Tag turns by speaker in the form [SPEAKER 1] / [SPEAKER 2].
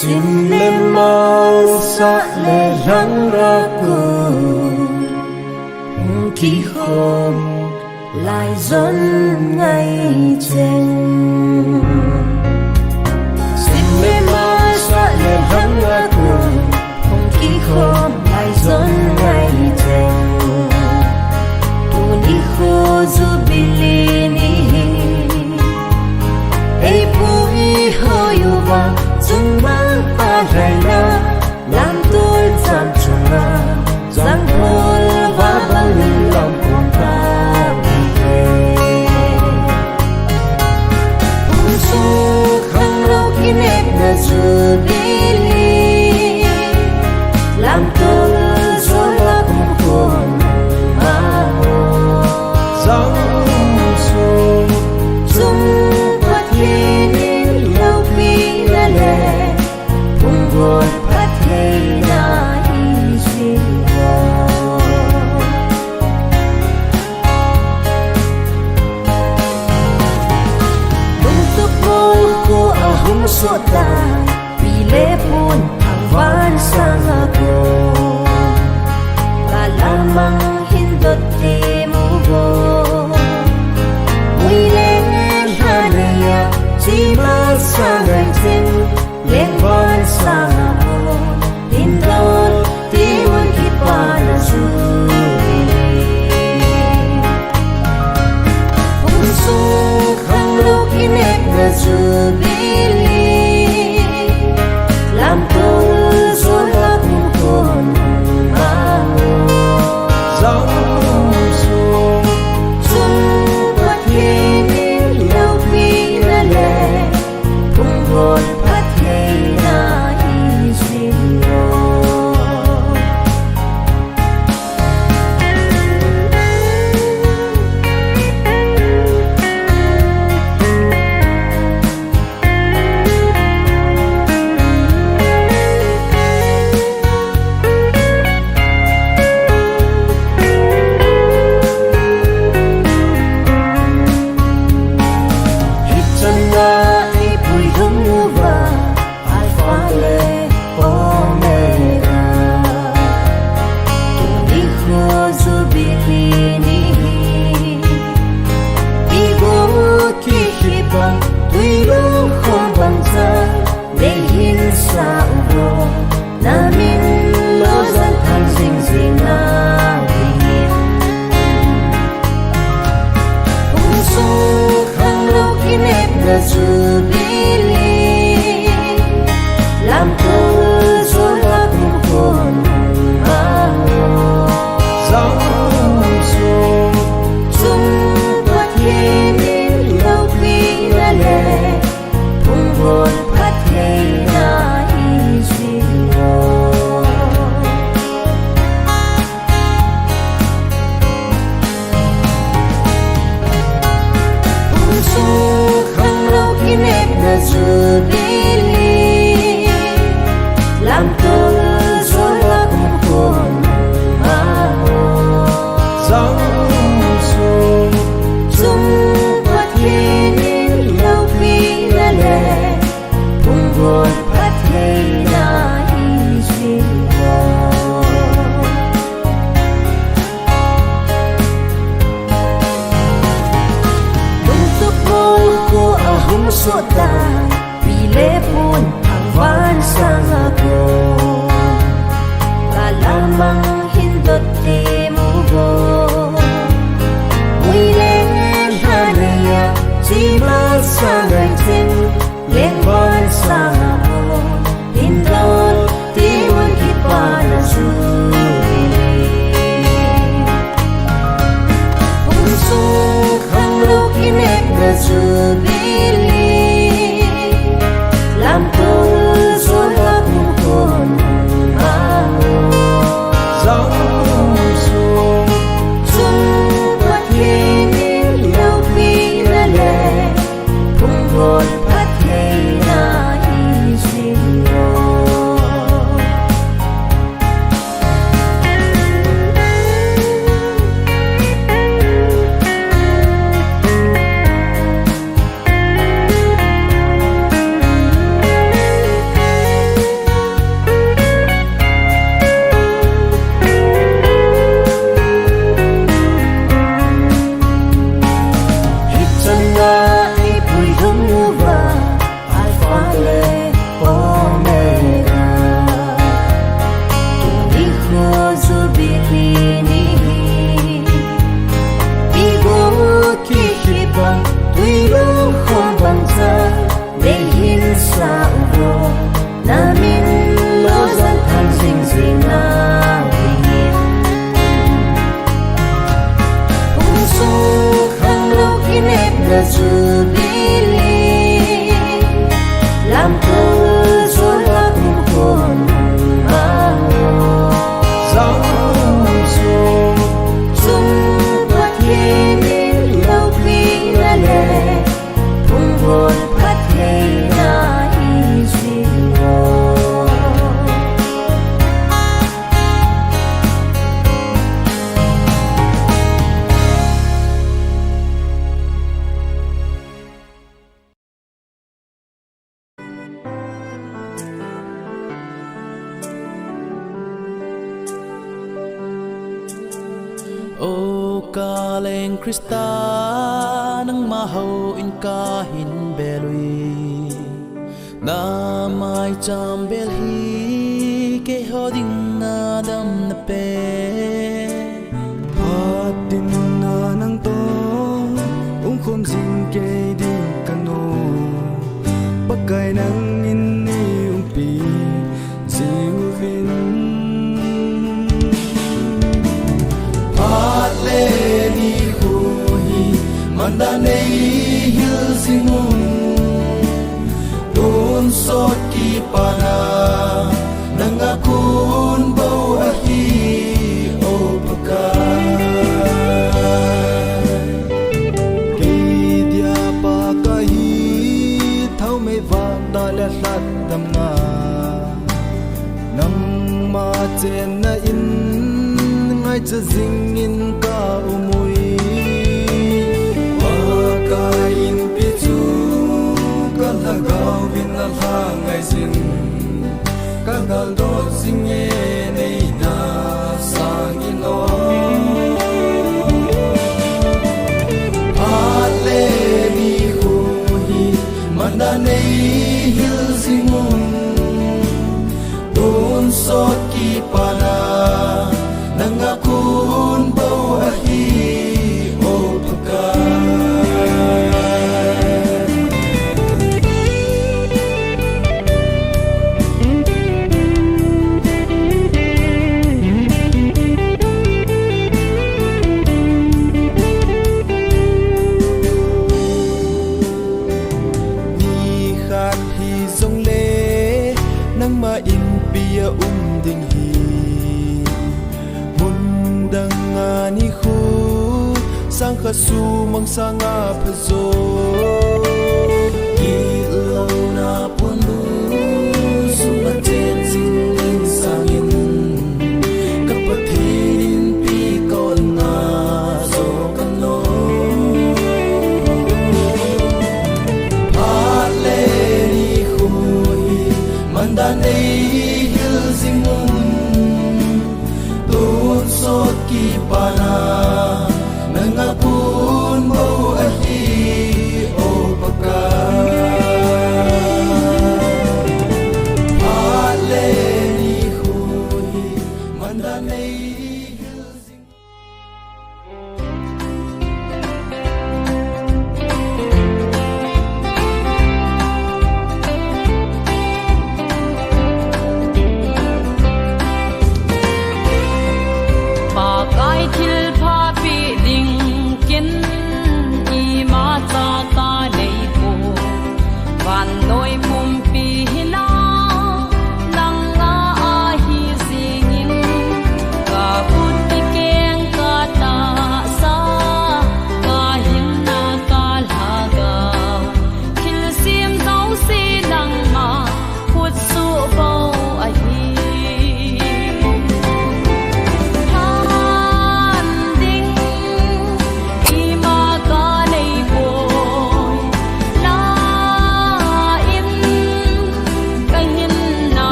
[SPEAKER 1] Xin lên mau xa lệ răng ra cuộc khi không lại dọn ngày trên. Xin lên mau xa lệ răng ra cuộc khi không lại dọn ngày trên. Tuôn đi khô dù bilini ei pui hoyu va chung mang pa raina lam tul cham chunga giang hol va bang lam pum pa um su khang lo kinet na zu bili lam tul zo la kum kum ma giang su chung buồn phát thấy na hy sinh tung tuk môi cô ở hung suốt ta vì lễ buồn hàng van sang aku ta lamang hindot di mugo mui lên hanaya chỉ mà sang ngày sinh lên van sang ako tindon tiwan kipa na zuli puso kang lukinet na zubili lampol zola kukon mao zang muso chung wat kinin lau pinale pungon Hãy subscribe
[SPEAKER 2] kaleng Krista nang mahau in kahin belui na mai cham bel hi ke hoding na dam na pe
[SPEAKER 3] hatin na nang to khom jing ke ding kano pakai nang in ni pi jing vin
[SPEAKER 2] le ni hu hi manda nei hil singun don sot ki para nangakun bau ahi o pakai
[SPEAKER 3] ki dia pa ka hi thau me van da la sat dam na nang ma chen na in ngai cha jing in ka umui
[SPEAKER 2] wa ka in pi chu ka la gao vin la ha ngai sin ka dal do sing e nei na sang in lo ale ni hu hi manda nei hil singun don sot ki para nangakun bau ahi o pakai
[SPEAKER 3] ni khat hi zong le nang ma in pia ding hi ni khu sang kha su mang sanga phazo
[SPEAKER 2] ki lo na pun lu su ma chen sing in sang in ka pathin pi kon na so kan lo ale ni khu hi manda nei hil singun sot ki para nangapun